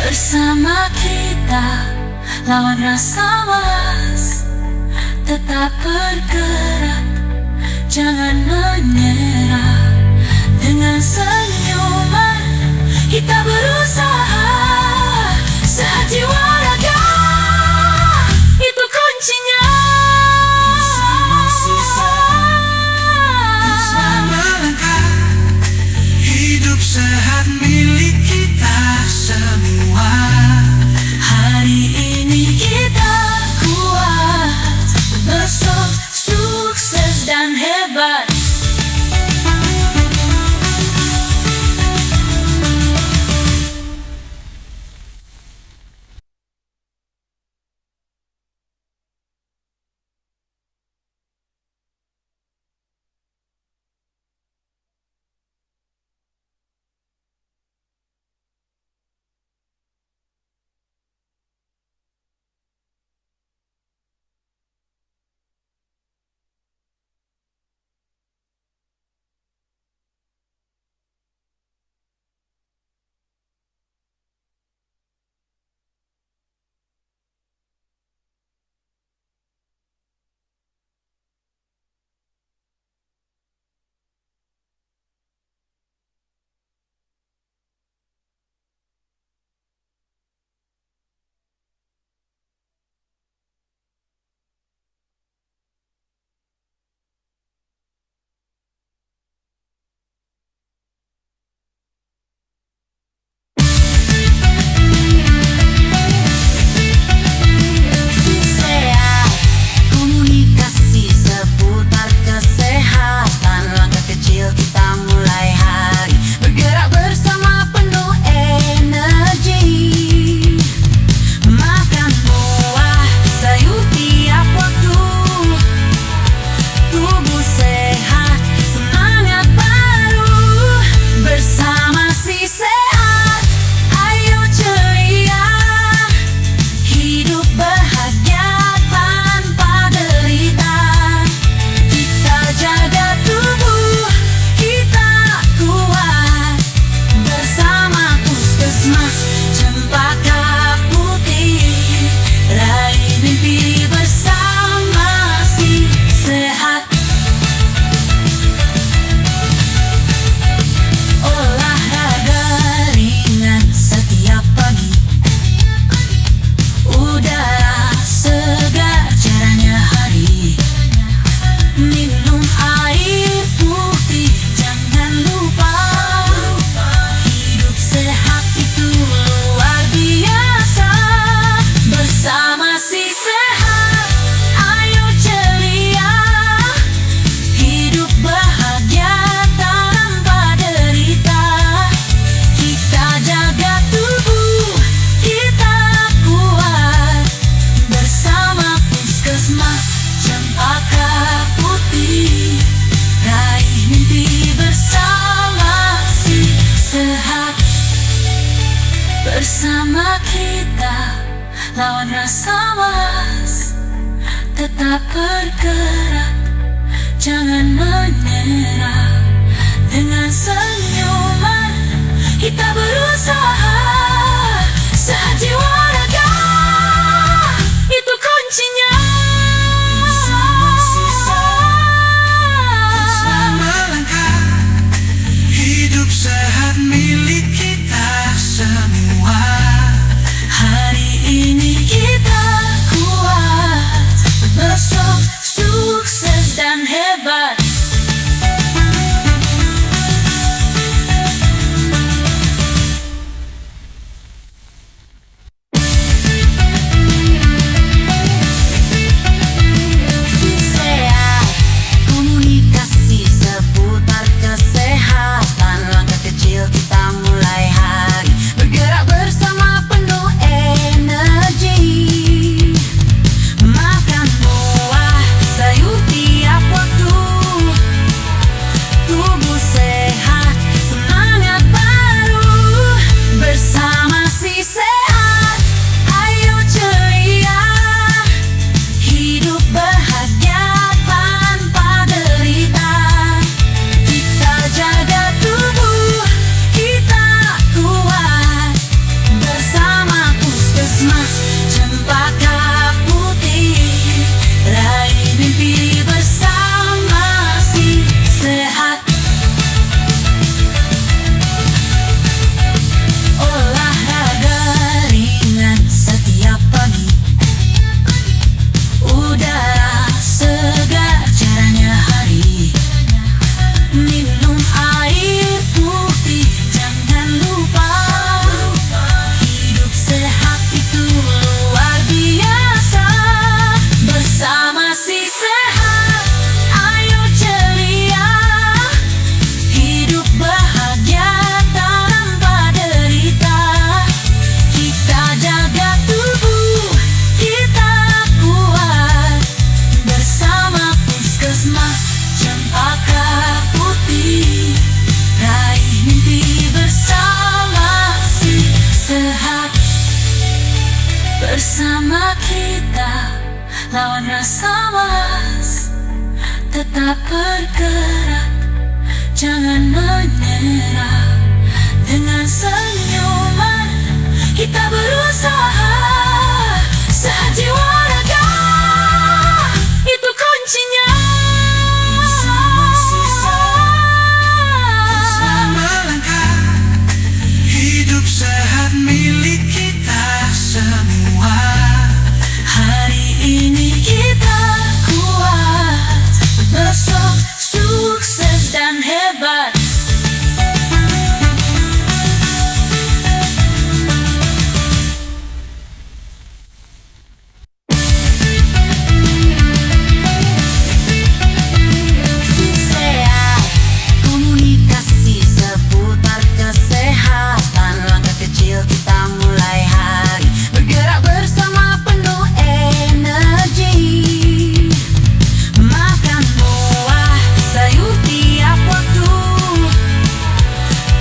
Bersama kita lawan rasa malas, tetap bergerak, jangan menyerah. Dengan senyuman kita berusaha, sehat jiwa raga, itu kuncinya. Melangkah, hidup sehat milik kita semua. Hari ini kita kuat, besok sukses dan hebat. Bersama kita lawan rasa malas, tetap bergerak, jangan menyerah. Dengan senyuman kita berusaha, sehat jiwa raga, itu kuncinya. Melangkah, hidup sehat milik kita semua. Hari ini kita kuat, besok sukses dan hebat. kita lawan rasa malas. Tetap bergerak, jangan menyerah. Dengan senyuman kita berusaha. Sehat jiwa raga, itu kuncinya. Melangkah, hidup sehat milik kita semua. Hari ini kita kuat, besok sukses dan hebat. Sehat, komunikasi seputar kesehatan. Langkah kecil kita mulai hari, bergerak bersama penuh energi. Makan buah, sayur tiap waktu.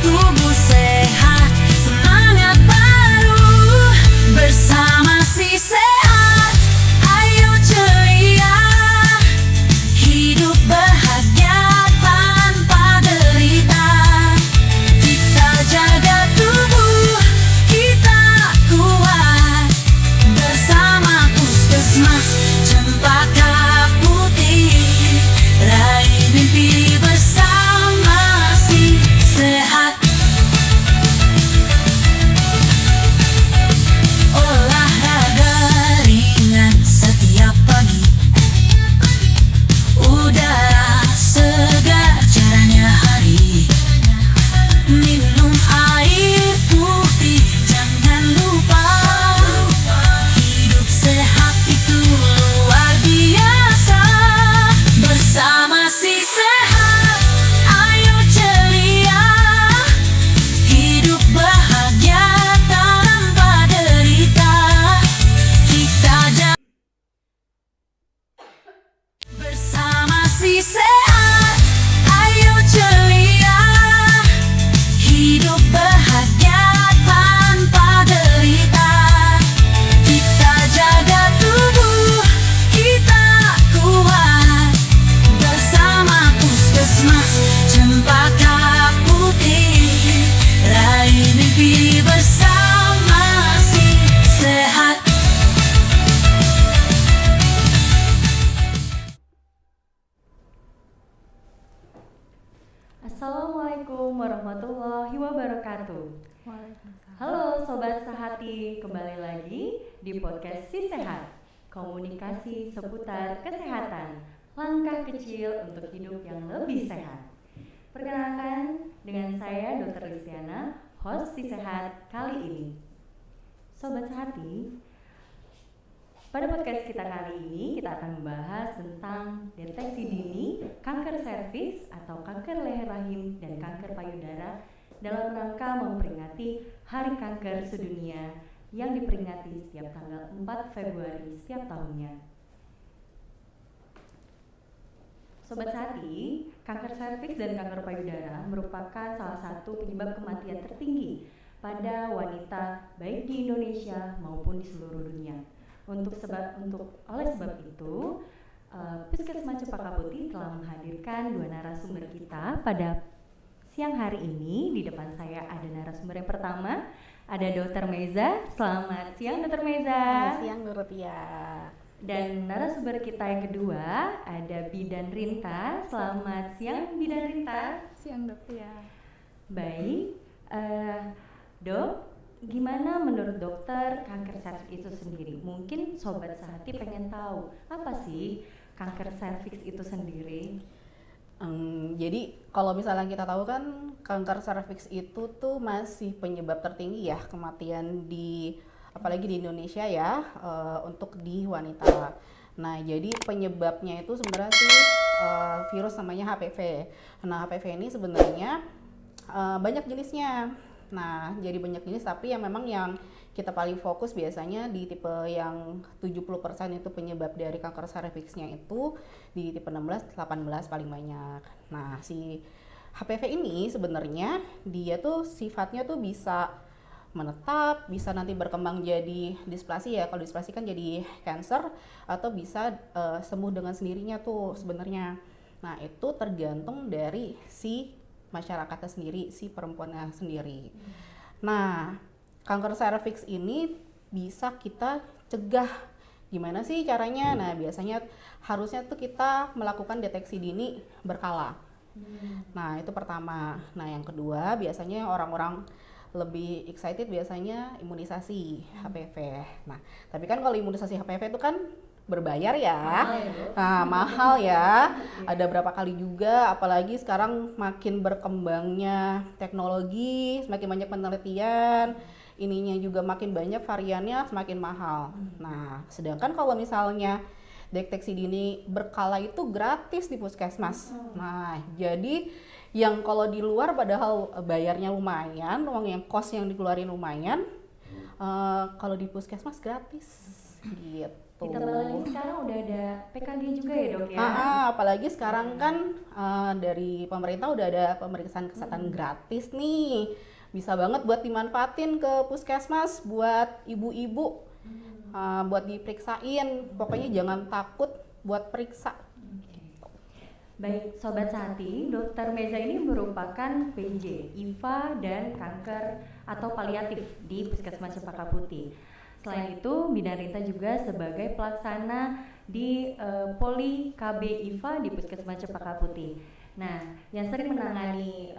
Tubuh sehat, semangat baru. Bersama si sehat, ayo ceria. Hidup bahagia tanpa derita. Kita jaga tubuh, kita kuat. Bersama Puskesmas Cempaka Putih, raih mimpi bersama si sehat. Olahraga ringan setiap pagi, udara segar caranya hari. Minum air putih jangan lupa. Hidup sehat itu luar biasa. Bersama si sehat, ayo ceria. Hidup bahagia tanpa derita. Kita jaga bersama si sehat, ayo ceria. Hidup bahagia tanpa derita. Kita jaga tubuh, kita kuat. Bersama Puskesmas Cempaka Putih, raih mimpi bersama si sehat. Assalamualaikum warahmatullahi wabarakatuh. Halo Sobat Sehati, kembali lagi di podcast Si Sehat, komunikasi seputar kesehatan, langkah kecil untuk hidup yang lebih sehat. Perkenalkan, dengan saya Dr. Luciana, host Si Sehat kali ini. Sobat Sehati, pada podcast kita kali ini kita akan membahas tentang deteksi dini kanker serviks atau kanker leher rahim dan kanker payudara dalam rangka memperingati Hari Kanker Sedunia yang diperingati setiap tanggal 4 Februari setiap tahunnya. Sobat Sehati, kanker serviks dan kanker payudara merupakan salah satu penyebab kematian tertinggi pada wanita baik di Indonesia maupun di seluruh dunia. Oleh sebab itu, Puskesmas Cempaka Putih telah menghadirkan dua narasumber kita pada siang hari ini. Di depan saya ada narasumber yang pertama, ada Dr. Meza. Selamat siang Dr. Meza. Selamat siang Nurutia. Dan narasumber kita yang kedua ada Bidan Rinta. Selamat siang Bidan Rinta. Siang Nurutia. Baik, Dok, gimana menurut dokter kanker serviks itu sendiri? Mungkin Sobat Sehati pengen tahu apa sih kanker serviks itu sendiri? Jadi kalau misalnya kita tahu kan kanker serviks itu tuh masih penyebab tertinggi ya kematian apalagi di Indonesia ya, untuk di wanita. Nah jadi penyebabnya itu sebenarnya sih virus namanya HPV. Nah HPV ini sebenarnya banyak jenisnya. Nah, jadi banyak jenis, tapi yang memang yang kita paling fokus biasanya di tipe yang 70% itu penyebab dari kanker serviksnya itu di tipe 16, 18 paling banyak. Nah, si HPV ini sebenarnya dia tuh sifatnya tuh bisa menetap, bisa nanti berkembang jadi displasi ya. Kalau displasi kan jadi cancer, atau bisa sembuh dengan sendirinya tuh sebenarnya. Nah, itu tergantung dari si masyarakatnya sendiri, si perempuannya sendiri. Nah, kanker serviks ini bisa kita cegah. Gimana sih caranya? Nah, biasanya harusnya tuh kita melakukan deteksi dini berkala. Nah, itu pertama. Nah, yang kedua biasanya orang-orang lebih excited biasanya imunisasi HPV. Nah, tapi kan kalau imunisasi HPV itu kan berbayar ya. Nah, mahal ya. Ada berapa kali juga, apalagi sekarang makin berkembangnya teknologi, semakin banyak penelitian, ininya juga makin banyak variannya, semakin mahal. Nah, sedangkan kalau misalnya deteksi dini berkala itu gratis di puskesmas. Nah, jadi yang kalau di luar padahal bayarnya lumayan, uang yang kos yang dikeluarin lumayan, kalau di puskesmas gratis gitu. Ditambah lagi sekarang udah ada PKG juga ya dok ya? Apalagi sekarang kan dari pemerintah udah ada pemeriksaan kesehatan gratis nih. Bisa banget buat dimanfaatin ke puskesmas, buat ibu-ibu, buat diperiksain. Pokoknya jangan takut buat periksa. Baik, Sobat Sehati, Dokter Meza ini merupakan PJ, IFA, dan kanker atau paliatif di Puskesmas Cempaka Putih. Selain itu, Bidan Rita juga sebagai pelaksana di Poli KB IFA di Puskesmas Cempaka Putih. Nah, yang sering menangani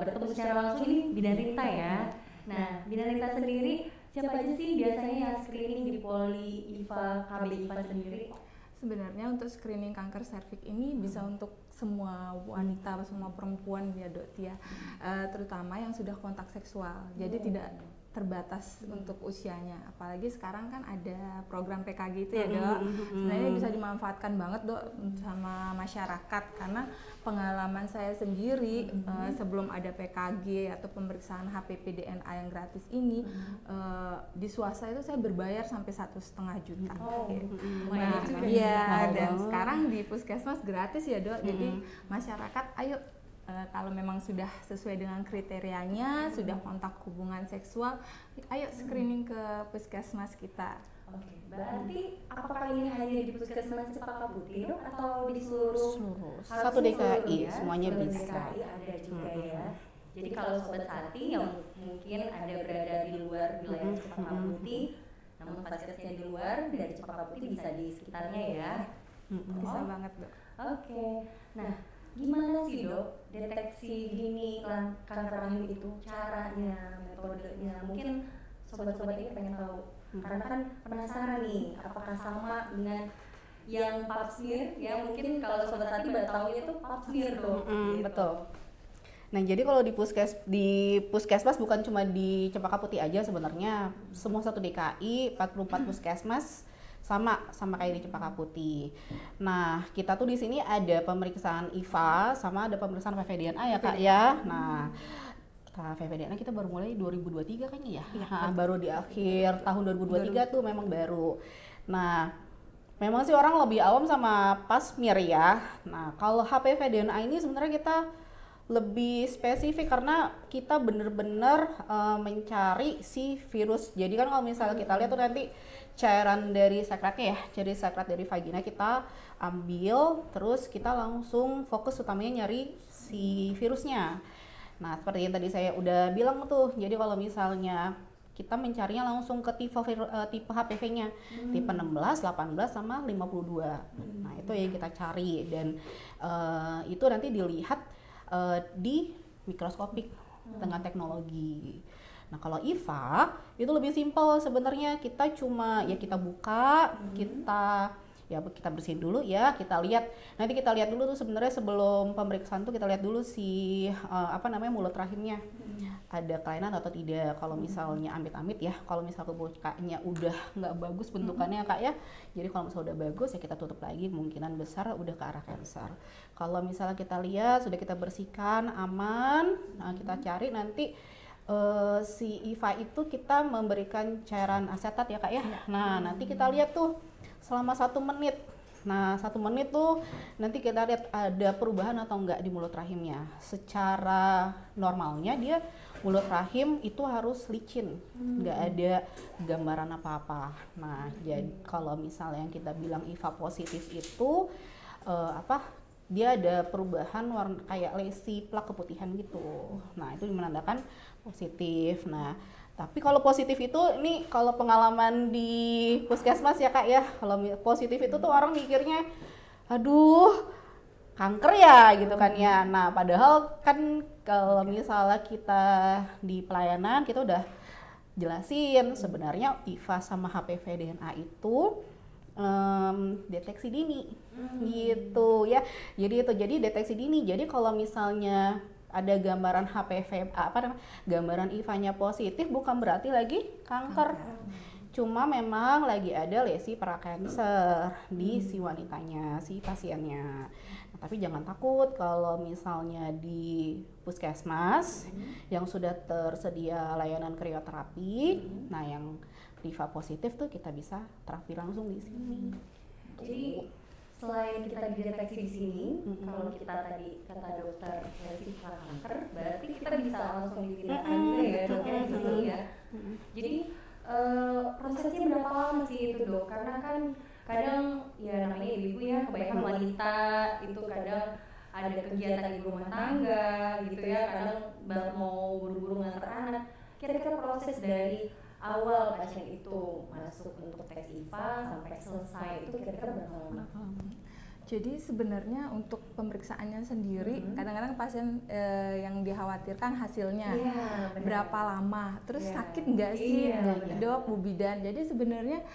bertemu secara langsung ini Bidan Rita ya. Nah, Bidan Rita sendiri, siapa aja sih biasanya yang screening di Poli IFA, KB IFA sendiri? Sebenarnya untuk screening kanker serviks ini bisa untuk semua wanita, semua perempuan ya dok ya, terutama yang sudah kontak seksual. Jadi tidak terbatas untuk usianya. Apalagi sekarang kan ada program PKG itu ya dok. Sebenarnya bisa dimanfaatkan banget dok sama masyarakat, karena pengalaman saya sendiri sebelum ada PKG atau pemeriksaan HPV DNA yang gratis ini, di swasta itu saya berbayar sampai 1,5 juta. Nah, iya, dan sekarang di puskesmas gratis ya dok. Jadi masyarakat ayo, kalau memang sudah sesuai dengan kriterianya, sudah kontak hubungan seksual, ayo screening ke puskesmas kita. Oke, berarti apakah ini hanya di Puskesmas Cempaka Putih dok, atau di seluruh? Satu DKI Ya? semuanya Seluruh bisa. DKI ada juga ya. Jadi kalau Sobat Sehati yang mungkin ada berada di luar wilayah Cempaka Putih, namun fasilitasnya di luar dari Cempaka Putih bisa di sekitarnya ya. Bisa banget dok. Oke, nah gimana sih dok deteksi dini kanker rahim itu, caranya, metodenya? Mungkin sobat-sobat ini pengen tahu, karena kan penasaran nih apakah sama dengan yang pap smear ya. Mungkin kalau Sobat Sehati baru tahunya itu pap smear dok. Gitu. Betul. Nah, jadi kalau di puskesmas bukan cuma di Cempaka Putih aja sebenarnya, semua satu DKI 44 puskesmas sama kayak di Cempaka Putih. Nah, kita tuh di sini ada pemeriksaan IFA sama ada pemeriksaan PVDNA ya Kak ya. Nah, PVDNA kita baru mulai 2023 kayaknya ya. Baru di akhir tahun 2023 tuh memang baru. Nah, memang sih orang lebih awam sama pap smear ya. Nah, kalau HPV DNA ini sebenarnya kita lebih spesifik karena kita bener-bener mencari si virus. Jadi kan kalau misalnya kita lihat tuh nanti cairan dari sekretnya ya, jadi sekret dari vagina kita ambil, terus kita langsung fokus utamanya nyari si virusnya. Nah, seperti yang tadi saya udah bilang tuh, jadi kalau misalnya kita mencarinya langsung ke tipe HPV-nya, tipe 16, 18 sama 52. Nah, itu yang kita cari, dan itu nanti dilihat di mikroskopik dengan teknologi. Nah, kalau IFA itu lebih simpel sebenarnya, kita cuma ya kita buka, kita bersihin dulu ya, kita lihat. Nanti kita lihat dulu tuh sebenarnya sebelum pemeriksaan tuh kita lihat dulu si mulut rahimnya. Ada kelainan atau tidak. Kalau misalnya amit-amit ya, kalau misal kebukanya udah nggak bagus bentukannya Kak ya. Jadi kalau misalnya udah bagus ya kita tutup lagi, kemungkinan besar udah ke arah kanker. Kalau misalnya kita lihat sudah kita bersihkan aman, nah kita cari nanti si IFA itu kita memberikan cairan asetat ya Kak ya. Nah, nanti kita lihat tuh selama 1 menit Nah 1 menit tuh nanti kita lihat ada perubahan atau enggak di mulut rahimnya. Secara normalnya dia mulut rahim itu harus licin, nggak ada gambaran apa-apa. Nah jadi kalau misalnya yang kita bilang IVA positif itu dia ada perubahan warna kayak lesi plak keputihan gitu. Nah itu menandakan positif. Nah tapi kalau positif itu, ini kalau pengalaman di puskesmas ya Kak ya, kalau positif itu tuh orang mikirnya, aduh kanker ya gitu kan ya. Nah padahal kan kalau misalnya kita di pelayanan kita udah jelasin sebenarnya IVA sama HPV DNA itu deteksi dini gitu ya. Jadi deteksi dini. Jadi kalau misalnya ada gambaran HPV gambaran IVA-nya positif bukan berarti lagi kanker. Cuma memang lagi ada lesi prakancer di si wanitanya, si pasiennya. Nah, tapi jangan takut kalau misalnya di puskesmas yang sudah tersedia layanan krioterapi, nah yang IVA positif tuh kita bisa terapi langsung di sini. Jadi selain kita dideteksi di sini, kalau kita tadi kata dokter lesi kanker, berarti kita bisa langsung ditindakan juga ya dok ya di sini ya. Jadi prosesnya berapa lama sih itu dok? Karena kan kadang ya namanya ibu ya, kebanyakan wanita itu kadang ada kegiatan di rumah tangga gitu ya, kadang mau buru-buru nganter anak. Kira-kira proses dari awal pasien itu masuk untuk tes IVA sampai selesai itu kira-kira berapa lama? Jadi sebenarnya untuk pemeriksaannya sendiri kadang-kadang pasien yang dikhawatirkan hasilnya berapa lama, terus sakit nggak sih dok, Bu Bidan. Jadi sebenarnya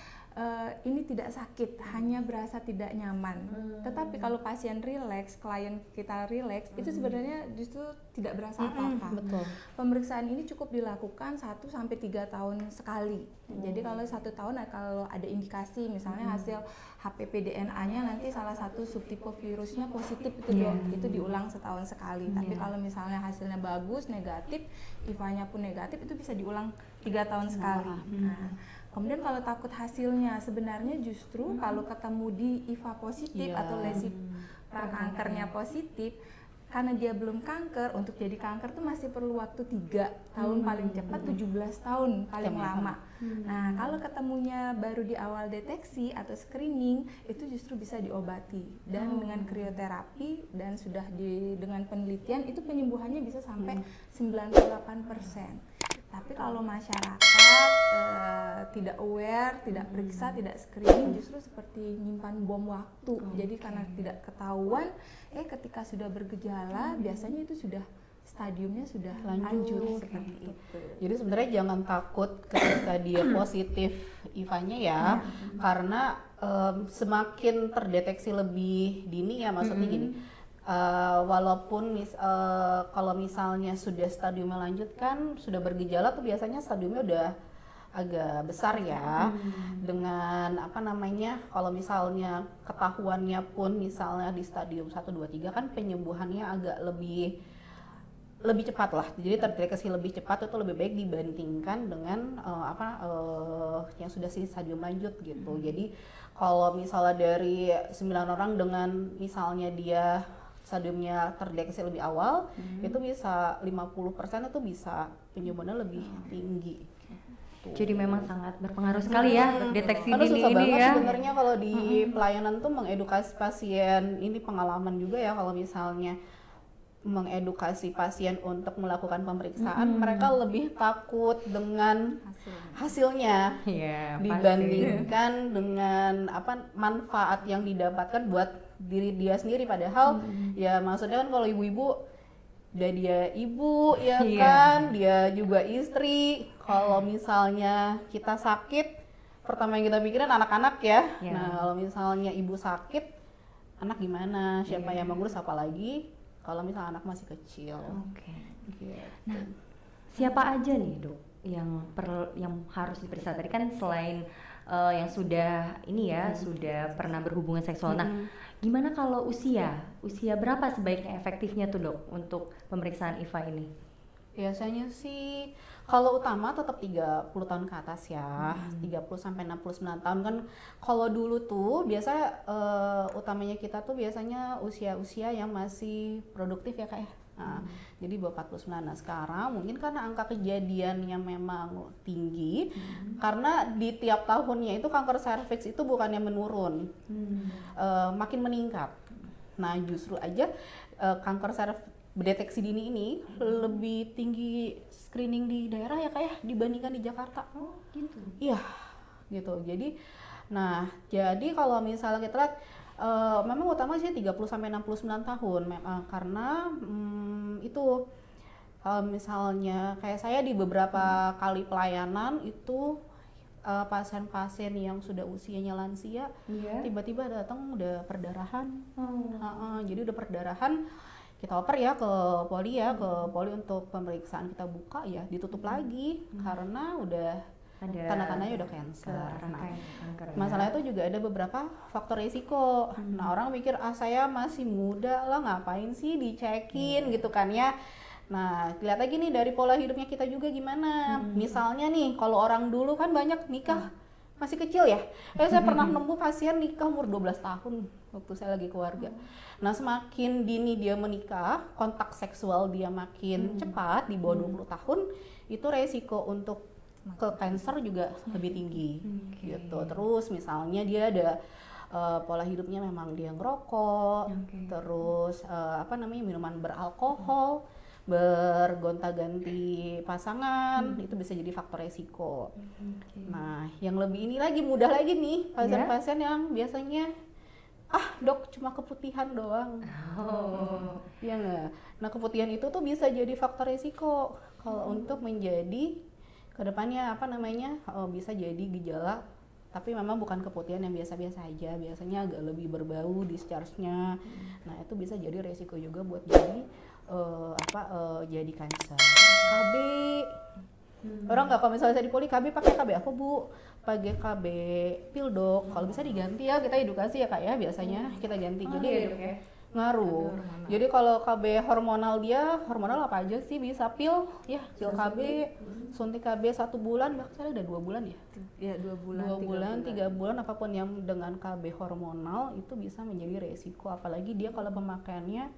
ini tidak sakit, hanya berasa tidak nyaman. Tetapi kalau pasien rileks, klien kita rileks, itu sebenarnya justru tidak berasa apa-apa. Betul. Pemeriksaan ini cukup dilakukan 1-3 tahun sekali. Jadi kalau 1 tahun kalau ada indikasi, misalnya hasil HPV DNA-nya nanti salah satu subtipe virusnya positif itu dok, itu diulang setahun sekali. Tapi kalau misalnya hasilnya bagus, negatif, IVA-nya pun negatif, itu bisa diulang 3 tahun sekali. Nah, kemudian kalau takut hasilnya, sebenarnya justru kalau ketemu di IVA positif atau lesi prakankernya positif, karena dia belum kanker, untuk jadi kanker tuh masih perlu waktu 3 tahun paling cepat, 17 tahun paling lama. Nah kalau ketemunya baru di awal deteksi atau screening, itu justru bisa diobati dan dengan krioterapi dan sudah dengan penelitian itu penyembuhannya bisa sampai 98%. Tapi kalau masyarakat tidak aware, tidak periksa, tidak screening, justru seperti nyimpan bom waktu. Jadi karena tidak ketahuan, ketika sudah bergejala, biasanya itu sudah stadiumnya sudah lanjut seperti itu. Jadi sebenarnya jangan takut ketika dia positif IVA-nya ya, karena semakin terdeteksi lebih dini ya, maksudnya gini. Walaupun kalau misalnya sudah stadiumnya lanjut kan sudah bergejala tuh biasanya stadiumnya udah agak besar ya, dengan kalau misalnya ketahuannya pun misalnya di stadium 1, 2, 3 kan penyembuhannya agak lebih cepat lah, jadi terdeteksi lebih cepat itu lebih baik dibandingkan dengan yang sudah di stadium lanjut gitu. Jadi kalau misalnya dari 9 orang dengan misalnya dia stadiumnya terdeteksi lebih awal, itu bisa 50% itu bisa penyembuhannya lebih tinggi. Jadi memang sangat berpengaruh sekali ya deteksi Karena dini susah ini banget ya. sebenarnya kalau di pelayanan tuh mengedukasi pasien, ini pengalaman juga ya kalau misalnya mengedukasi pasien untuk melakukan pemeriksaan, mereka lebih takut dengan hasilnya dibandingkan dengan manfaat yang didapatkan buat diri dia sendiri. Padahal ya maksudnya kan kalau ibu-ibu udah dia ibu ya kan, dia juga istri. Kalau misalnya kita sakit, pertama yang kita pikirin anak-anak ya. Nah kalau misalnya ibu sakit, anak gimana, siapa yang mengurus, apalagi kalau misalnya anak masih kecil. Gitu. Nah, siapa aja nih dok yang harus diperiksa tadi kan selain yang sudah sudah pernah berhubungan seksual. Nah, gimana kalau usia berapa sebaiknya efektifnya tuh dok untuk pemeriksaan IVA ini? Biasanya sih kalau utama tetap 30 tahun ke atas ya, 30 sampai 69 tahun kan. Kalau dulu tuh biasa utamanya kita tuh biasanya usia-usia yang masih produktif ya Kak ya. Nah, jadi bawah 49. Nah, sekarang mungkin karena angka kejadian yang memang tinggi, karena di tiap tahunnya itu kanker serviks itu bukannya menurun, makin meningkat. Nah, justru aja kanker serviks deteksi dini ini lebih tinggi screening di daerah ya kayak dibandingkan di Jakarta. Oh gitu. Iya, gitu. Jadi kalau misalnya kita lihat memang utama sih 30 sampai 69 tahun karena itu misalnya kayak saya di beberapa kali pelayanan itu pasien-pasien yang sudah usianya lansia tiba-tiba datang udah perdarahan. Jadi udah perdarahan, kita oper ya ke poli untuk pemeriksaan, kita buka ya ditutup lagi karena udah Ada tanda-tandanya udah cancer. kanker. Masalah itu juga ada beberapa faktor risiko. Nah, orang mikir saya masih muda lah, ngapain sih dicekin gitu kan ya. Nah, lihat lagi nih dari pola hidupnya kita juga gimana. Misalnya nih, kalau orang dulu kan banyak nikah masih kecil ya. Saya pernah nemu pasien nikah umur 12 tahun waktu saya lagi keluarga. Nah, semakin dini dia menikah, kontak seksual dia makin cepat, di bawah 20 tahun, itu resiko untuk ke kanker juga lebih tinggi gitu. Terus misalnya dia ada pola hidupnya memang dia ngerokok, terus minuman beralkohol, bergonta-ganti pasangan, itu bisa jadi faktor resiko. Nah, yang lebih ini lagi mudah lagi nih pasien-pasien yang biasanya dok cuma keputihan doang. Iya nggak? Nah, keputihan itu tuh bisa jadi faktor resiko kalau untuk menjadi kedepannya bisa jadi gejala, tapi memang bukan keputihan yang biasa-biasa aja, biasanya agak lebih berbau discharge-nya. Nah, itu bisa jadi resiko juga buat jadi jadi kanker. KB orang nggak, kalau misalnya saya di poli KB pakai KB apa Bu? Pakai KB pil dok. Kalau bisa diganti ya, kita edukasi ya Kak ya, biasanya kita ganti. Jadi ngaruh. Jadi kalau KB hormonal, dia hormonal apa aja sih, bisa pil ya, pil KB, suntik KB 1 bulan, bahkan ada 2 bulan ya. Ya 2 bulan, 2 bulan, 3 bulan, apapun yang dengan KB hormonal itu bisa menjadi resiko, apalagi dia kalau pemakaiannya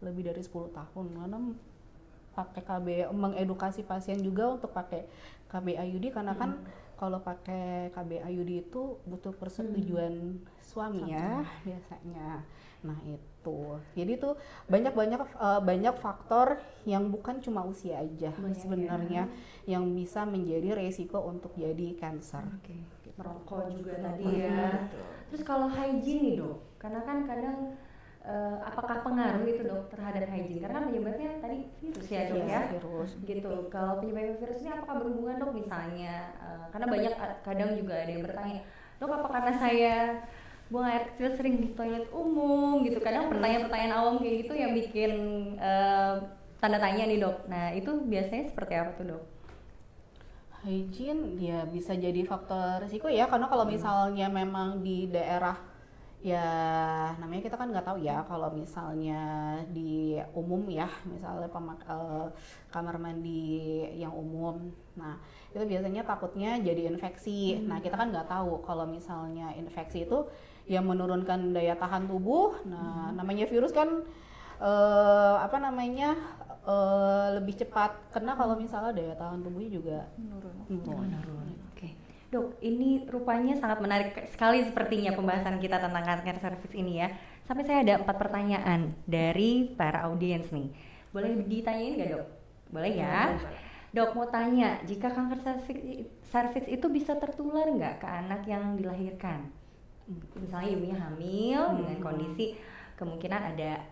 lebih dari 10 tahun. Karena pakai KB, mengedukasi pasien juga untuk pakai KB IUD, karena kan kalau pakai KB IUD itu butuh persetujuan suami ya biasanya. Nah, itu. Jadi tuh banyak faktor yang bukan cuma usia aja sebenarnya yang bisa menjadi resiko untuk jadi kanker. Merokok juga tadi ya. Terus kalau hygiene nih dok, karena kan kadang apakah pengaruh itu dok terhadap hygiene? Karena penyebabnya tadi virus ya dok ya. Virus. Gitu. Kalau penyebab virus ini apakah berhubungan dok misalnya? Karena banyak kadang juga ada yang bertanya, dok apa karena saya buang air kecil sering di toilet umum gitu, kadang pertanyaan-pertanyaan awam kayak gitu yang bikin tanda tanya nih dok. Nah, itu biasanya seperti apa tuh dok? Hygiene ya bisa jadi faktor risiko ya, karena kalau misalnya memang di daerah ya namanya kita kan nggak tahu ya, kalau misalnya di umum ya, misalnya kamar mandi yang umum, nah itu biasanya takutnya jadi infeksi. Nah, kita kan nggak tahu kalau misalnya infeksi itu yang menurunkan daya tahan tubuh. Nah, namanya virus kan lebih cepat kena kalau misalnya daya tahan tubuhnya juga menurun. Oke. Dok, ini rupanya sangat menarik sekali sepertinya pembahasan kita tentang kanker serviks ini ya. Sampai saya ada 4 pertanyaan dari para audiens nih. Boleh ditanyain nggak dok? Boleh ya? Dok, mau tanya, jika kanker serviks itu bisa tertular nggak ke anak yang dilahirkan? Misalnya ibunya hamil dengan kondisi kemungkinan ada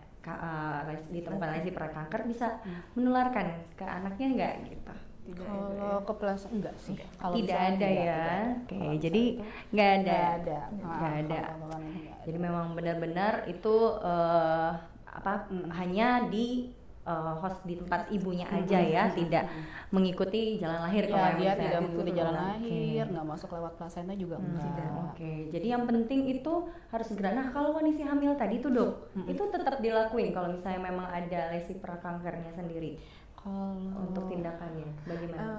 ditemukan lesi prakanker, bisa menularkan ke anaknya nggak gitu? Kalau ke plus enggak sih. Kalau Tidak ada ya. Oke, jadi nggak ada. Jadi memang benar-benar itu hanya di host di tempat ibunya aja ya, tidak mengikuti jalan lahir. Ya, dia tidak mengikuti jalan lahir, nggak masuk lewat plasenta juga enggak. Oke, jadi yang penting itu harus segera. Nah, kalau kondisi hamil tadi tuh dok, itu tetap dilakuin kalau misalnya memang ada lesi prakankernya sendiri. Kalau untuk tindakannya bagaimana?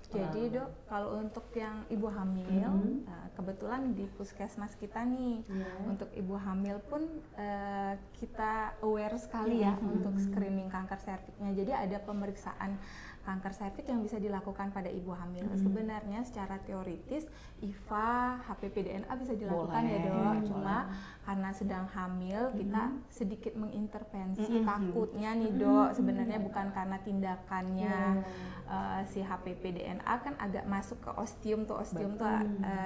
Jadi Dok, kalau untuk yang ibu hamil, kebetulan di puskesmas kita nih, untuk ibu hamil pun kita aware sekali ya untuk screening kanker serviksnya. Jadi ada pemeriksaan kanker serviks yang bisa dilakukan pada ibu hamil. Sebenarnya secara teoritis IVA, HPV DNA bisa dilakukan ya Dok. Cuma karena sedang hamil kita sedikit mengintervensi, takutnya nih Dok, sebenarnya bukan karena tindakannya. Si HPV DNA kan agak masuk ke ostium tuh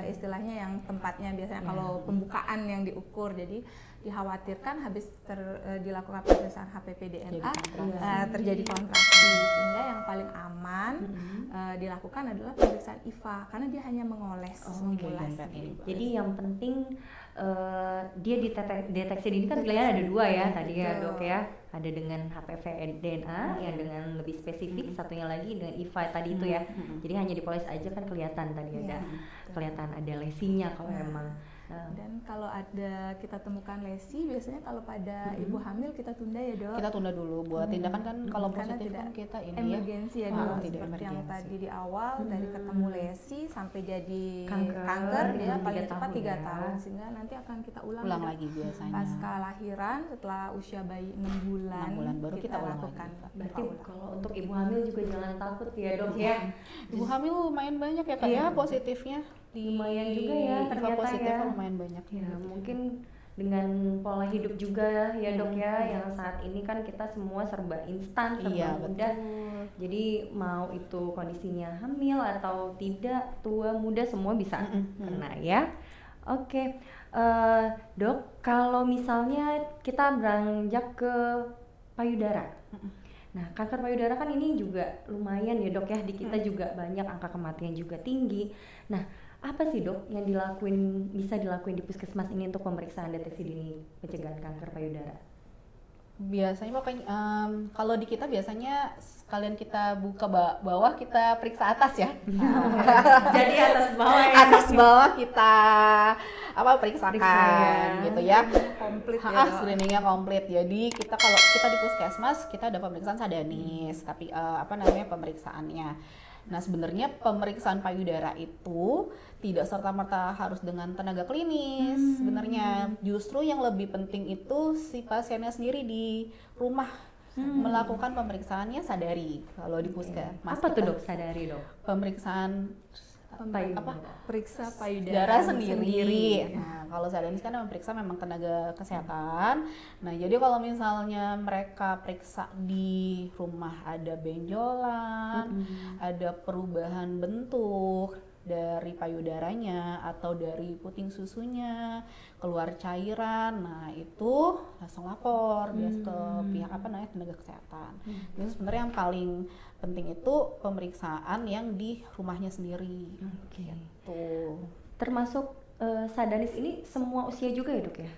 istilahnya yang tempatnya biasanya kalau pembukaan yang diukur. Jadi dikhawatirkan habis dilakukan pemeriksaan HPV DNA terjadi kontraksi, sehingga yang paling aman dilakukan adalah pemeriksaan IVA karena dia hanya mengoles mengulas. Jadi yang penting dia deteksi dini kan pilihan ada dua ya tadi ya Dok ya, ada dengan HPV DNA yang dengan lebih spesifik, satunya lagi dengan IVA tadi itu ya. Jadi hanya dipoles aja kan kelihatan tadi kelihatan ada lesinya kalau emang. Dan kalau ada kita temukan lesi, biasanya kalau pada ibu hamil kita tunda ya Dok. kita tunda dulu buat tindakan kan kalau positif kan kita ini emergensi ya Dok, seperti yang tadi di awal dari ketemu lesi sampai jadi kanker dia paling cepat 3 tahun, sehingga nanti akan kita ulang lagi biasanya. Pasca lahiran setelah usia bayi 6 bulan, 6 bulan baru kita ulang lakukan. Berarti kalau untuk ibu hamil juga jangan takut ya Dok ya. Ibu hamil lumayan banyak ya Kak ya positifnya. Lumayan juga ya ternyata positif ya. lumayan banyak. Ya mungkin dengan pola hidup juga ya Dok ya, yang saat ini kan kita semua serba instan, serba mudah. Jadi mau itu kondisinya hamil atau tidak, tua muda semua bisa kena ya. Oke, Dok, kalau misalnya kita beranjak ke payudara. Nah, kanker payudara kan ini juga lumayan ya Dok ya, di kita juga banyak, angka kematian juga tinggi. Nah, apa sih Dok yang bisa dilakuin di puskesmas ini untuk pemeriksaan deteksi dini pencegahan kanker payudara? Biasanya pokoknya kalau di kita biasanya sekalian kita buka bawah kita periksa atas ya. Jadi atas bawah ya. Atas bawah kita periksakan gitu ya. Komplit ya Dok. Screeningnya komplit. Jadi kita kalau kita di puskesmas kita ada pemeriksaan sadanis, tapi pemeriksaannya. Nah sebenarnya pemeriksaan payudara itu tidak serta-merta harus dengan tenaga klinis. Sebenarnya justru yang lebih penting itu si pasiennya sendiri di rumah melakukan pemeriksaannya sadari. Kalau di puskesmas apa tuh Dok sadari Dok? Pemeriksaan periksa payudara darah sendiri. Nah, kalau sadanis kan memeriksa memang tenaga kesehatan. Nah, jadi kalau misalnya mereka periksa di rumah ada benjolan, ada perubahan bentuk dari payudaranya atau dari puting susunya, keluar cairan, nah itu langsung lapor biasa ke pihak tenaga kesehatan. Jadi sebenarnya yang paling penting itu pemeriksaan yang di rumahnya sendiri. Gitu. Termasuk sadanis ini semua usia juga ya Dok ya?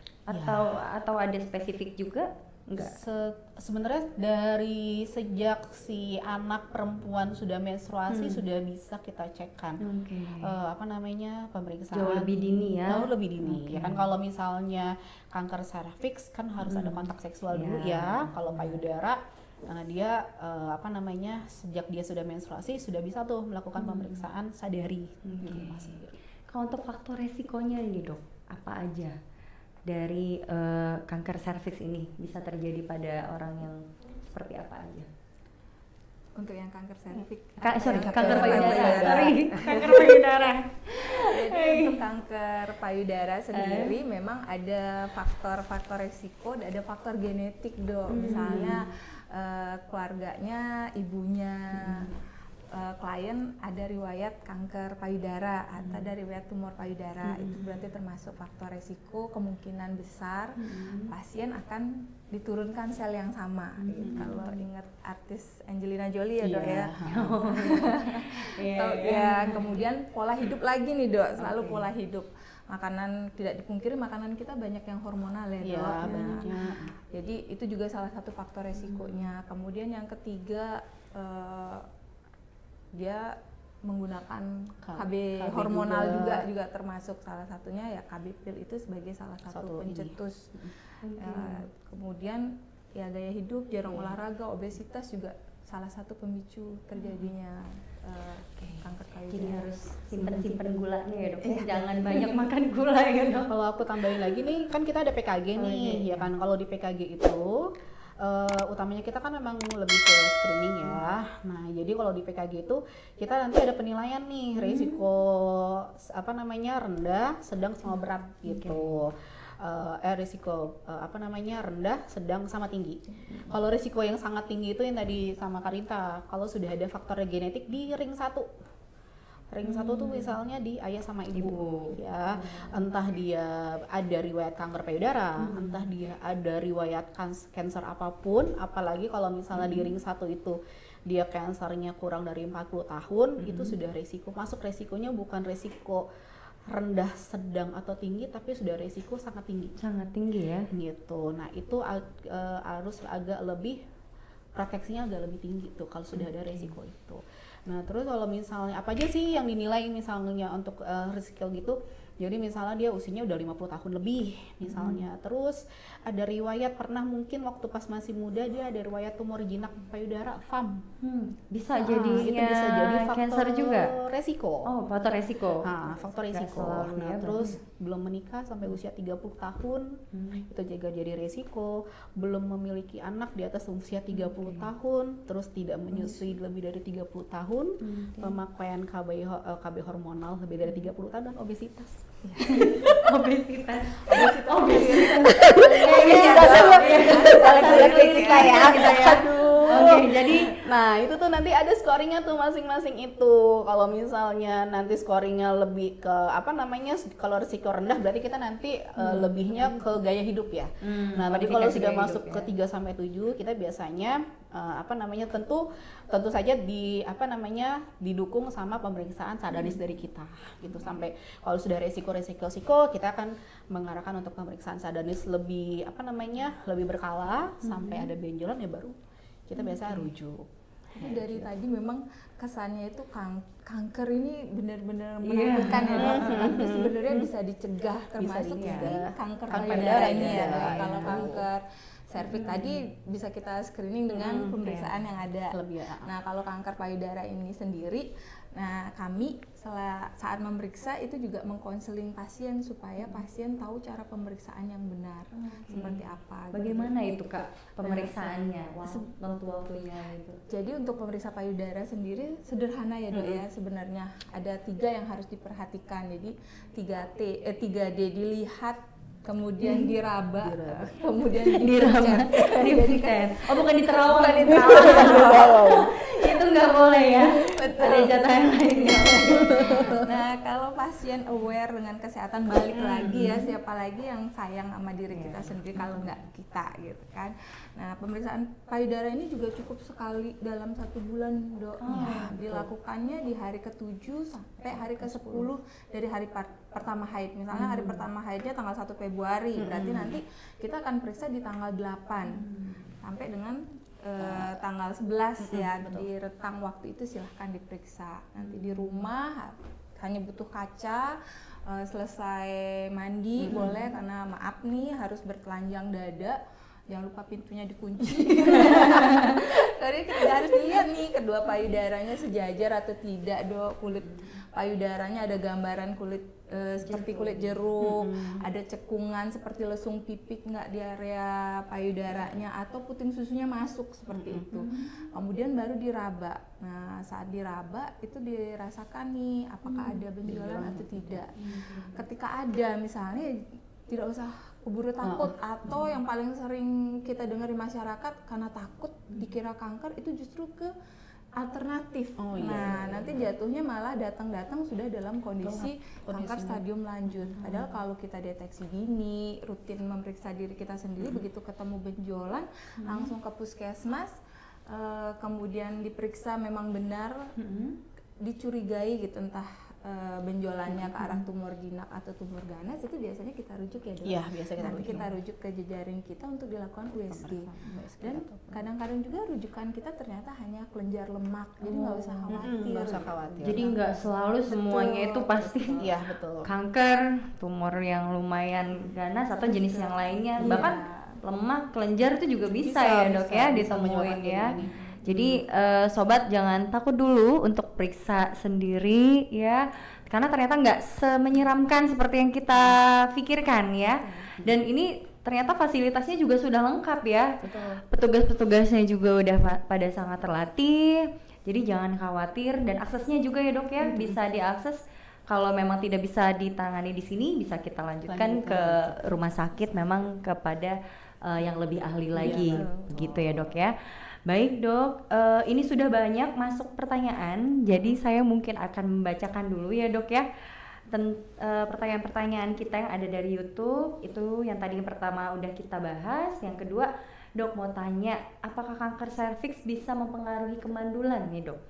Atau ada spesifik juga? Enggak. Sebenarnya dari sejak si anak perempuan sudah menstruasi sudah bisa kita cekkan pemeriksaan jauh lebih dini ya. Jauh lebih dini. Ya kan kalau misalnya kanker serviks kan harus ada kontak seksual dulu ya. Kalau payudara dia sejak dia sudah menstruasi sudah bisa tuh melakukan pemeriksaan sadari di rumah sendiri. Kalau untuk faktor resikonya ini Dok, apa aja dari kanker serviks ini bisa terjadi pada orang yang seperti apa aja? Untuk yang kanker serviks, kanker payudara. Kanker payudara. Jadi untuk kanker payudara sendiri memang ada faktor-faktor resiko, ada faktor genetik Dok. Misalnya keluarganya, ibunya klien ada riwayat kanker payudara atau dari riwayat tumor payudara, itu berarti termasuk faktor resiko, kemungkinan besar pasien akan diturunkan sel yang sama. Kalau ingat artis Angelina Jolie ya Dok ya. Kemudian pola hidup lagi nih Dok, selalu pola hidup. Makanan tidak dipungkiri, makanan kita banyak yang hormonal ya Dok. Jadi itu juga salah satu faktor resikonya. Kemudian yang ketiga dia menggunakan KB hormonal juga termasuk, salah satunya ya KB pil itu sebagai salah satu pencetus. Kemudian ya gaya hidup, jarang olahraga, obesitas juga salah satu pemicu terjadinya kanker payudara. Jadi harus simpen gulanya ya dok, jangan banyak makan gula ya dok. Kalau aku tambahin lagi nih, kan kita ada PKG nih, ya kan. Kalau di PKG itu utamanya kita kan memang lebih ke screening ya. Nah, jadi kalau di PKG itu kita nanti ada penilaian nih, risiko rendah, sedang sama berat gitu. Risiko rendah, sedang sama tinggi. Kalau risiko yang sangat tinggi itu yang tadi sama Karinta, kalau sudah ada faktor genetik di ring 1. Ring 1 tuh misalnya di ayah sama ibu. Ya, entah dia ada riwayat kanker payudara, entah dia ada riwayat kanker apapun, apalagi kalau misalnya di ring 1 itu dia kansernya kurang dari 40 tahun, itu sudah resiko. Masuk resikonya bukan resiko rendah, sedang atau tinggi, tapi sudah resiko sangat tinggi. Sangat tinggi ya. Gitu. Nah, itu harus agak lebih, proteksinya agak lebih tinggi tuh kalau sudah ada resiko itu. Nah, terus kalau misalnya apa aja sih yang dinilai misalnya untuk risiko gitu? Jadi misalnya dia usianya udah 50 tahun lebih misalnya. Terus ada riwayat pernah mungkin waktu pas masih muda dia ada riwayat tumor jinak payudara, FAM. Bisa Itu bisa jadi faktor cancer juga. resiko. Oh, faktor resiko. Nah, faktor Nggak resiko. selalu Nah, ya, terus belum menikah sampai usia 30 tahun, itu juga jadi resiko. Belum memiliki anak di atas usia 30 tahun, terus tidak menyusui lebih dari 30 tahun, pemakaian KB hormonal lebih dari 30 tahun, dan obesitas. Obesitas. Kita ya. Oke, jadi Nah, itu tuh nanti ada scoringnya tuh masing-masing itu. Kalau misalnya nanti scoringnya lebih ke kalau risiko rendah berarti kita nanti lebihnya ke gaya hidup ya. Nah, tapi kalau modifikasi sudah gaya masuk hidup ke 3 sampai 7 kita biasanya tentu saja didukung sama pemeriksaan sadanis dari kita gitu. Sampai kalau sudah resiko kita akan mengarahkan untuk pemeriksaan sadanis lebih lebih berkala sampai ada benjolan ya baru kita biasa rujuk. Tapi dari tadi memang kesannya itu kanker ini benar-benar menakutkan ya dok. Tapi sebenarnya bisa dicegah, termasuk dicegah. kanker Kanker payudara ini payudara, ya dok. iya. Kalau kanker serviks tadi bisa kita screening dengan pemeriksaan yang ada. Nah, kalau kanker payudara ini sendiri, nah kami saat memeriksa itu juga mengkonseling pasien supaya pasien tahu cara pemeriksaan yang benar seperti apa. bagaimana itu Kak pemeriksaannya? Waktu-waktunya itu. Jadi untuk pemeriksa payudara sendiri sederhana ya dok ya, sebenarnya ada 3 yang harus diperhatikan. Jadi 3D dilihat, kemudian diraba, kemudian Diraba, dipencet. Oh, bukan diterawang. Itu nggak boleh ya. Ada jatah yang lainnya. Nah, kalau pasien aware dengan kesehatan, balik lagi ya, siapa lagi yang sayang sama diri kita sendiri kalau nggak kita gitu kan. Nah, pemeriksaan payudara ini juga cukup sekali dalam 1 bulan dok. Dilakukannya di hari ke-7 sampai hari ke-10 dari hari pertama haid. Misalnya hari pertama haidnya tanggal 1 Februari, berarti nanti kita akan periksa di tanggal 8 sampai dengan tanggal 11 ya. Di rentang waktu itu silahkan diperiksa. Nanti di rumah hanya butuh kaca, selesai mandi boleh, karena maaf nih harus bertelanjang dada. Jangan lupa pintunya dikunci. Karena kita harus lihat nih kedua payudaranya sejajar atau tidak dok. Kulit payudaranya ada gambaran kulit seperti kulit jeruk, ada cekungan seperti lesung pipik nggak di area payudaranya, atau puting susunya masuk seperti itu. Kemudian baru diraba. Nah, saat diraba itu dirasakan nih apakah ada benjolan atau tidak. Ketika ada misalnya, tidak usah keburu takut, atau yang paling sering kita dengar di masyarakat karena takut dikira kanker itu justru ke alternatif. Nah, nanti jatuhnya malah datang sudah dalam kondisi kanker stadium lanjut. Padahal kalau kita deteksi dini, rutin memeriksa diri kita sendiri, begitu ketemu benjolan langsung ke puskesmas, kemudian diperiksa memang benar, dicurigai gitu entah benjolannya ke arah tumor jinak atau tumor ganas, itu biasanya kita rujuk ya dok. Iya, biasa kita rujuk ke jejaring kita untuk dilakukan USG. Dan kadang-kadang juga rujukan kita ternyata hanya kelenjar lemak, jadi nggak usah khawatir. Jadi nggak selalu semuanya itu pasti kanker, tumor yang lumayan ganas atau jenis yang lainnya. Bahkan lemak, kelenjar itu juga bisa ya dok ya ditemuin ya. Jadi sobat jangan takut dulu untuk periksa sendiri ya, karena ternyata nggak semenyeramkan seperti yang kita pikirkan ya. Dan ini ternyata fasilitasnya juga sudah lengkap ya. Petugas-petugasnya juga udah pada sangat terlatih. Jadi jangan khawatir, dan aksesnya juga ya dok ya, bisa diakses. Kalau memang tidak bisa ditangani di sini, bisa kita lanjutkan ke rumah sakit memang kepada yang lebih ahli lagi, gitu ya dok ya. Baik dok, ini sudah banyak masuk pertanyaan, jadi saya mungkin akan membacakan dulu ya dok ya. Pertanyaan-pertanyaan kita yang ada dari YouTube, itu yang tadi yang pertama udah kita bahas. Yang kedua, dok mau tanya, apakah kanker serviks bisa mempengaruhi kemandulan nih dok?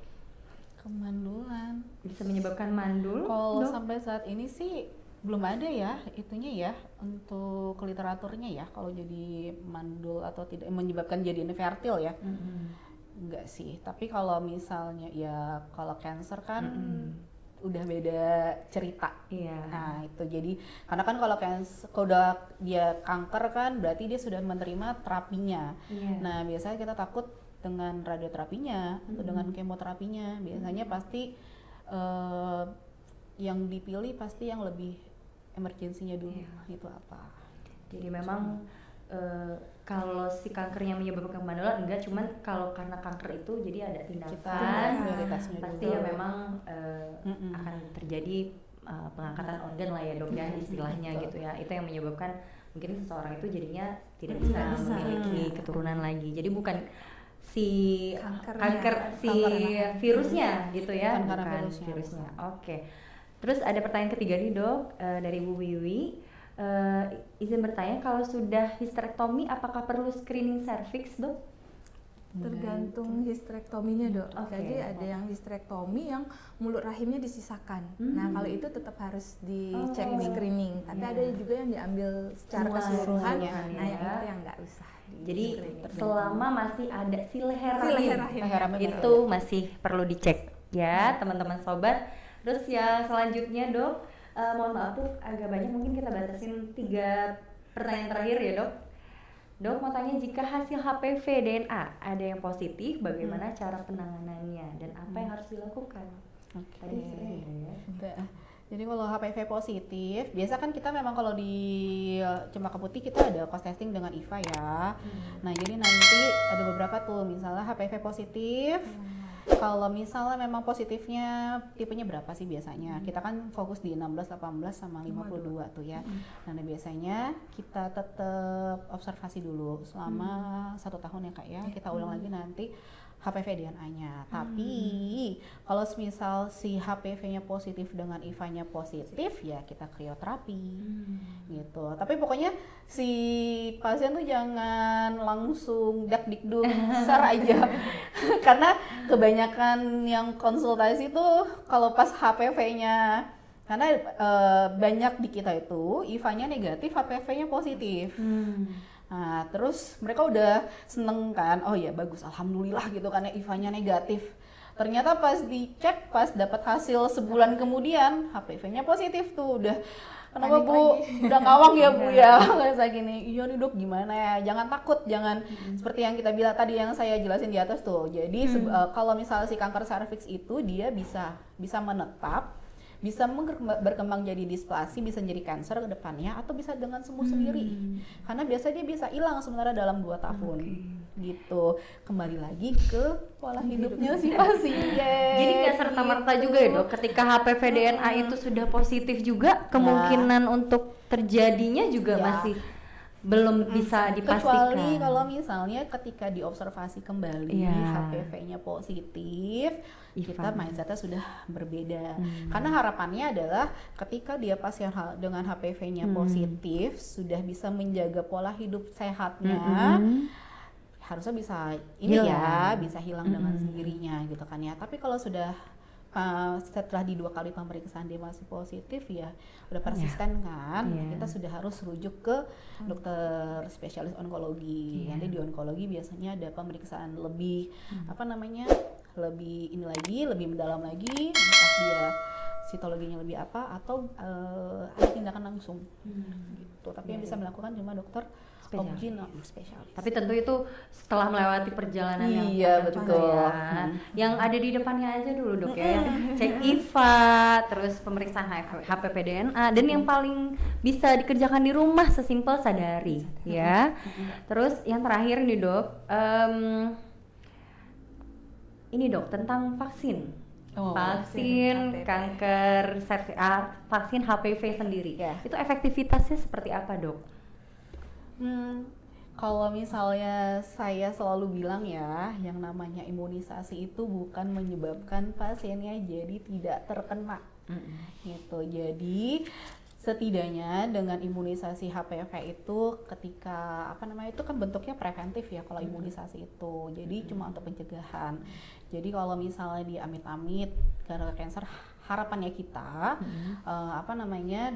Kemandulan Bisa menyebabkan mandul? kalau dok? sampai saat ini sih belum ada ya itunya ya, untuk literaturnya ya, kalau jadi mandul atau tidak menyebabkan jadi infertil ya. Enggak sih, tapi kalau misalnya ya kalau cancer kan udah beda cerita. Iya. Nah itu jadi karena kan kalau kalau udah dia kanker kan berarti dia sudah menerima terapinya. Iya. Nah biasanya kita takut dengan radioterapinya atau dengan kemoterapinya. Biasanya pasti yang dipilih pasti yang lebih emergensinya dulu. Itu apa? Jadi memang kalau si kankernya menyebabkan kemandulan enggak, cuman kalau karena kanker itu jadi ada tindakan prioritasnya pasti dulu. ya memang akan terjadi pengangkatan organ lah ya dok ya istilahnya gitu ya. Itu yang menyebabkan mungkin seseorang itu jadinya tidak bisa memiliki keturunan lagi. Jadi bukan si virusnya gitu ya, bukan virusnya. Oke. Terus ada pertanyaan ketiga nih dok, dari Bu Wiwi. Izin bertanya, kalau sudah histerektomi apakah perlu screening serviks dok? Tergantung histerektominya dok. Jadi ada yang histerektomi yang mulut rahimnya disisakan. Nah kalau itu tetap harus dicek screening. Tapi ada juga yang diambil secara keseluruhan. Nah yang itu yang nggak usah. Jadi selama masih ada si leher rahim itu masih perlu dicek ya teman-teman sobat. Terus ya selanjutnya dok, mohon maaf tuh agak banyak, mungkin kita batasin 3 pertanyaan terakhir ya dok. Dok mau tanya, jika hasil HPV DNA ada yang positif, bagaimana cara penanganannya dan apa yang harus dilakukan? Tadi ya. Jadi kalau HPV positif, biasa kan kita memang kalau di Cempaka Putih kita ada cross testing dengan IVA ya. Nah jadi nanti ada beberapa tuh, misalnya HPV positif. Kalau misalnya memang positifnya tipenya berapa sih biasanya? Kita kan fokus di 16, 18 sama 52 tuh ya. Nah biasanya kita tetap observasi dulu selama 1 tahun ya kak ya. Kita ulang lagi nanti HPV DNA-nya. Tapi kalau misal si HPV-nya positif dengan IVA-nya positif ya kita krioterapi gitu. Tapi pokoknya si pasien tuh jangan langsung dak-dikduk besar aja. Karena kebanyakan yang konsultasi tuh kalau pas HPV-nya, karena banyak di kita itu IVA-nya negatif, HPV-nya positif. Nah, terus mereka udah seneng kan, oh ya bagus, alhamdulillah gitu karena IVA-nya negatif. Ternyata pas dicek, pas dapat hasil sebulan kemudian, HPV-nya positif tuh, udah kenapa bu, udah ngawang ya bu ya, kayak gini. Iya nih dok, gimana ya? Jangan takut, jangan seperti yang kita bilang tadi yang saya jelasin di atas tuh. Jadi kalau misalnya si kanker serviks itu dia bisa menetap, bisa berkembang jadi displasi, bisa jadi kanker ke depannya, atau bisa dengan sembuh sendiri. Karena biasanya dia bisa hilang sebenarnya dalam 2 tahun. Gitu. Kembali lagi ke pola hidupnya si pasien. Jadi nggak serta-merta juga ya dok, ketika HPV DNA itu sudah positif juga, kemungkinan untuk terjadinya juga masih belum bisa dipastikan. Kecuali kalau misalnya ketika diobservasi kembali HPV-nya positif, kita mindsetnya sudah berbeda. Karena harapannya adalah ketika dia pasien dengan HPV-nya positif sudah bisa menjaga pola hidup sehatnya, harusnya bisa bisa hilang dengan sendirinya gitu kan ya. Tapi kalau sudah setelah di 2 kali pemeriksaan dia masih positif ya udah persisten kan, kita sudah harus rujuk ke dokter spesialis onkologi. Nanti di onkologi biasanya ada pemeriksaan lebih lebih mendalam lagi, entah dia sitologinya lebih apa, atau ada tindakan langsung gitu. Tapi yang bisa melakukan cuma dokter obgyn spesialis. Tapi tentu itu setelah melewati perjalanan yang Iya, panjang juga betul. ya. Yang ada di depannya aja dulu dok ya, yang cek IVA, terus pemeriksaan HPV DNA, dan yang paling bisa dikerjakan di rumah sesimpel sadari ya. Terus yang terakhir nih dok, ini dok tentang vaksin. Vaksin kanker vaksin HPV sendiri. Itu efektivitasnya seperti apa dok? Kalau misalnya saya selalu bilang ya, yang namanya imunisasi itu bukan menyebabkan pasiennya jadi tidak terkena, gitu. Jadi setidaknya dengan imunisasi HPV itu ketika itu kan bentuknya preventif ya kalau imunisasi itu. Jadi cuma untuk pencegahan. Jadi kalau misalnya di amit-amit karena kanker, harapannya kita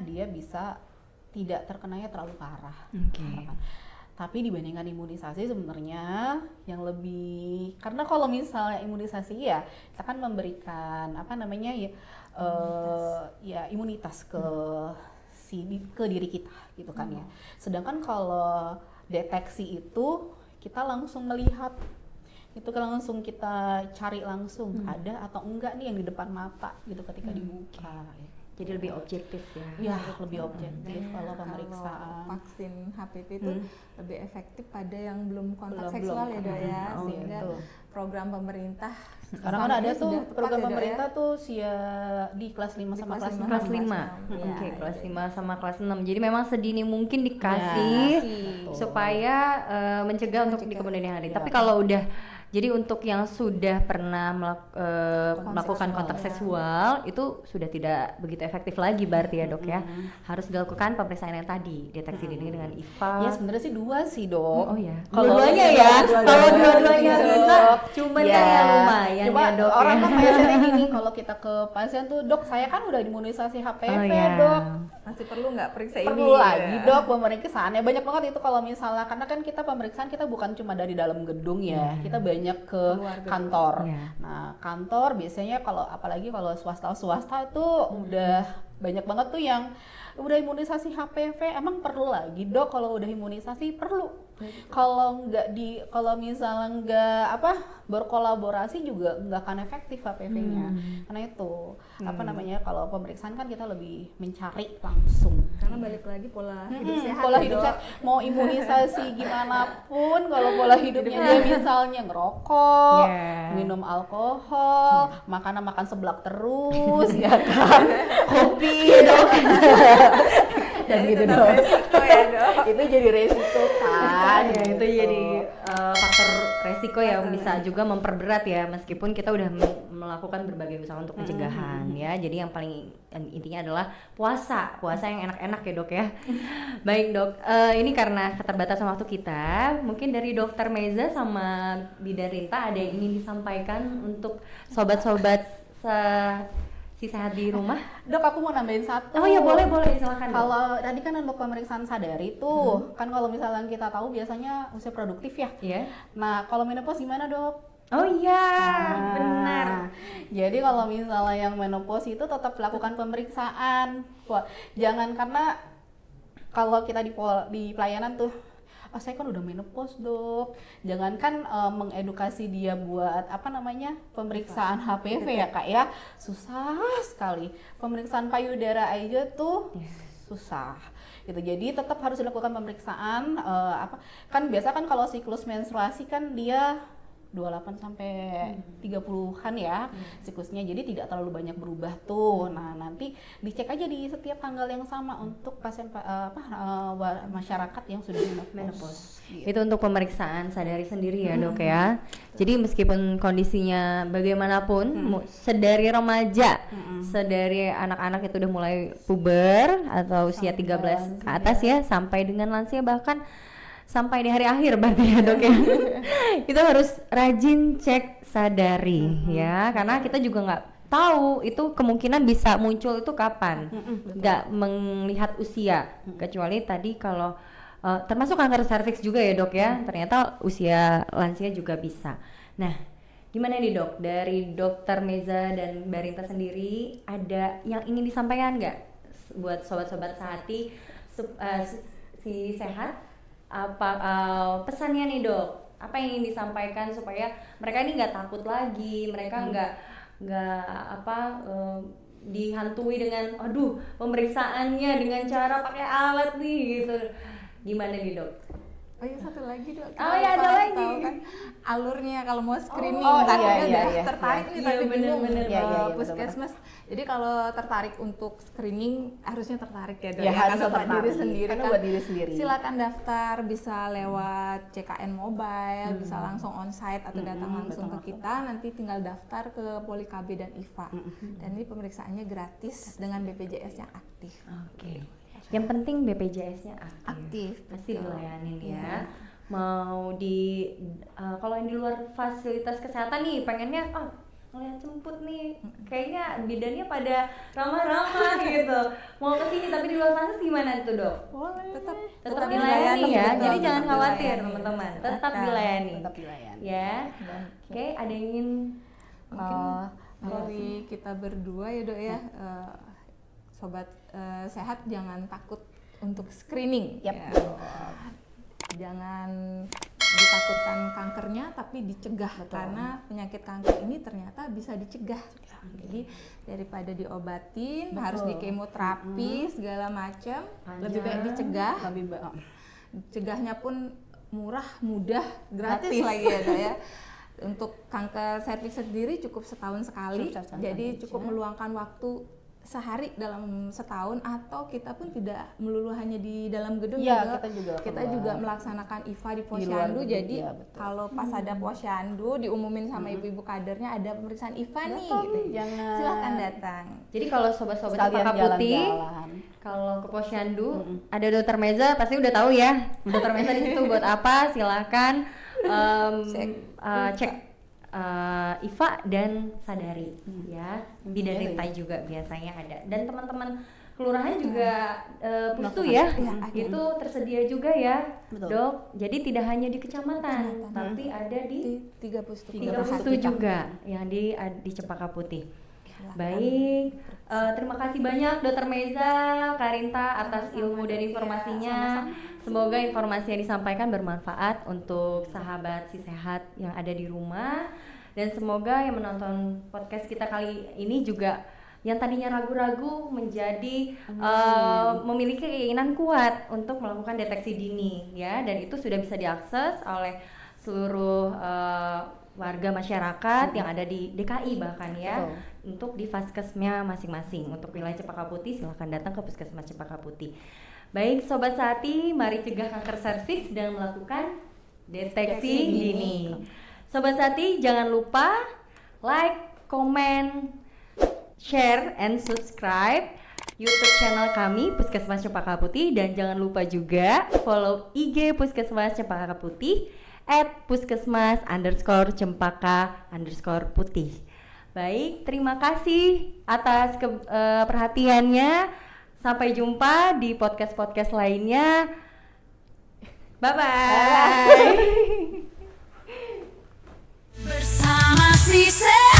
dia bisa tidak terkenanya terlalu parah. Tapi dibandingkan imunisasi sebenarnya yang lebih, karena kalau misalnya imunisasi ya kita kan memberikan imunitas ke diri kita gitu kan ya. Sedangkan kalau deteksi itu kita langsung melihat, itu kan langsung kita cari langsung ada atau enggak nih yang di depan mata gitu ketika dibuka. Jadi lebih objektif ya? Ya, lebih objektif kalau pemeriksaan. Kalau vaksin HPV itu lebih efektif pada yang belum kontak seksual ya dok ya, sehingga program pemerintah sekarang kan ada tuh program pemerintah tuh di kelas 5 sama kelas 6. Kelas 5. Oke, kelas 5 sama kelas 6. Jadi memang sedini mungkin dikasih supaya mencegah untuk di kemudian hari. Tapi kalau udah, jadi untuk yang sudah pernah melakukan kontak seksual itu sudah tidak begitu efektif lagi berarti ya dok ya. Harus dilakukan pemeriksaan yang tadi, deteksi dini dengan IVA. Ya sebenarnya sih 2 sih dok. Oh ya. Kalau dua-duanya ya. Kalau dua-duanya bisa, cuman ya lumayan cuma ya dok. orang kan biasanya gini, kalau kita ke pasien tuh, dok saya kan udah imunisasi HPV dok. Masih perlu nggak periksa ini? Perlu lagi dok pemeriksaannya banyak banget itu kalau misalnya, karena kan kita pemeriksaan kita bukan cuma dari dalam gedung ya, kita banyak ke kantor. Nah kantor biasanya kalau apalagi kalau swasta itu udah banyak banget tuh yang udah imunisasi HPV. Emang perlu lagi dok kalau udah imunisasi? Perlu. Kalau misalnya nggak berkolaborasi juga nggak akan efektif HPV-nya. Karena itu kalau pemeriksaan kan kita lebih mencari langsung. Karena balik lagi pola hidup sehat. Pola hidup sehat. Mau imunisasi gimana pun, kalau pola hidupnya dia misalnya ngerokok, minum alkohol, makan seblak terus, ya kan, kopi, dok. Dan gitu dong. Itu jadi resiko kan. Ya, itu jadi faktor resiko yang bisa juga memperberat ya, meskipun kita udah melakukan berbagai usaha untuk pencegahan ya. Jadi yang paling intinya adalah puasa yang enak-enak ya dok ya. Baik dok, ini karena keterbatasan waktu kita, mungkin dari dokter Meza sama Bidan Rinta ada yang ingin disampaikan untuk sobat-sobat si sehat di rumah. Dok, aku mau nambahin satu. Oh ya, boleh silakan. Kalau tadi kan untuk pemeriksaan sadari tuh, kan kalau misalnya kita tahu biasanya usia produktif ya. Iya. Nah, kalau menopause gimana dok? Oh iya, benar. Jadi kalau misalnya yang menopause itu tetap lakukan pemeriksaan. Jangan, karena kalau kita di pelayanan tuh, saya kan udah menopause dok. Jangankan mengedukasi dia buat pemeriksaan HPV ya kak ya, susah sekali. Pemeriksaan payudara aja tuh susah. Gitu. Jadi tetap harus dilakukan pemeriksaan. Kan biasa kan kalau siklus menstruasi kan dia 28 sampai 30-an ya siklusnya, jadi tidak terlalu banyak berubah tuh. Nah nanti dicek aja di setiap tanggal yang sama untuk pasien masyarakat yang sudah menopause. Gitu. Itu untuk pemeriksaan sadari sendiri ya dok ya. Jadi meskipun kondisinya bagaimanapun, sedari remaja, sedari anak-anak itu udah mulai puber atau usia 13 ke atas ya, sampai dengan lansia, bahkan sampai di hari akhir berarti ya dok ya. Itu harus rajin cek sadari ya, karena kita juga nggak tahu itu kemungkinan bisa muncul itu kapan, nggak melihat usia, kecuali tadi kalau termasuk kanker serviks juga ya dok ya, ternyata usia lansia juga bisa. Nah Gimana nih dok, dari Dokter Meza dan Mbak Rinta sendiri ada yang ingin disampaikan nggak buat sobat-sobat Sehati si sehat? Apa pesannya nih dok? Apa yang ingin disampaikan supaya mereka ini nggak takut lagi, mereka nggak dihantui dengan aduh pemeriksaannya dengan cara pakai alat nih gitu. Gimana nih dok? Oh iya, satu lagi dok. Oh iya, ada Kalau lagi. tahu kan alurnya kalau mau screening, iya, takutnya iya, udah iya, tertarik iya. nih Iya, tapi bingung bener-bener. Iya, iya, iya, puskesmas. Jadi kalau tertarik untuk screening harusnya tertarik ya dok. Ya, harus karena buat tertarik. diri sendiri Karena kan. buat diri sendiri. Silakan daftar, bisa lewat CKN Mobile, bisa langsung onsite atau datang langsung ke kita. Nanti tinggal daftar ke Poli KB dan IFA. Dan ini pemeriksaannya gratis dengan BPJS yang aktif. Oke. Yang penting BPJS-nya Aktif, pasti betul. dilayanin ya. Iya. Mau kalau yang di luar fasilitas kesehatan nih pengennya ngeliat jemput nih, kayaknya bidannya pada ramah-ramah gitu. Mau kesini tapi di luar fasilitas gimana tuh dok? Tetap dilayani ya. betul, Jadi jangan tetap khawatir dilayani. teman-teman. Tetap Akan. dilayani. Tetap dilayani. Ya. Oke, ada yang ingin Mungkin dari kita berdua ya dok ya, sobat sehat jangan takut untuk screening. Yap. Ya. Jangan ditakutkan kankernya tapi dicegah. Karena penyakit kanker ini ternyata bisa dicegah. Jadi daripada diobatin harus di kemoterapi segala macam, lebih baik dicegah. Cegahnya pun murah, mudah, gratis lagi ya dok ya. Untuk kanker serviks sendiri cukup setahun sekali, jadi cukup meluangkan waktu sehari dalam setahun, atau kita pun tidak melulu hanya di dalam gedung Iya, ya, kita juga melaksanakan IFA di luar posyandu. gedung, Jadi iya, betul. kalau pas ada posyandu diumumin sama ibu-ibu kadernya ada pemeriksaan IFA nih, gitu. Jangan. Silakan datang. Jadi kalau sobat-sobat Sekalian Cempaka Putih, jalan-jalan. kalau ke Posyandu ada Dokter Meza pasti udah tahu ya. Dokter Meza di situ buat apa? Silakan cek IFA dan Sadari ya. Bidan Rinta juga biasanya ada. Dan teman-teman kelurahan juga pustu ya. Itu tersedia juga ya, Betul. Dok. Jadi tidak hanya di kecamatan, tapi ada di Di 3 pustu. tiga pustu juga yang di Cempaka Putih. Baik, terima kasih banyak Dokter Meza, Karinta atas ilmu dan informasinya. Semoga informasi yang disampaikan bermanfaat untuk sahabat si sehat yang ada di rumah, dan semoga yang menonton podcast kita kali ini juga yang tadinya ragu-ragu menjadi memiliki keinginan kuat untuk melakukan deteksi dini ya, dan itu sudah bisa diakses oleh seluruh warga masyarakat yang ada di DKI bahkan ya. Betul. Untuk di Vaskesnya masing-masing. Untuk wilayah Cempaka Putih silahkan datang ke Puskesmas Cempaka Putih. Baik Sobat Sehati, mari cegah kanker serviks dan melakukan deteksi dini. Sobat Sehati, jangan lupa like, comment, share, and subscribe YouTube channel kami Puskesmas Cempaka Putih, dan jangan lupa juga follow IG Puskesmas Cempaka Putih @puskesmas_cempaka_putih. Baik, terima kasih atas perhatiannya. Sampai jumpa di podcast-podcast lainnya. Bye-bye. Bersama si sehat.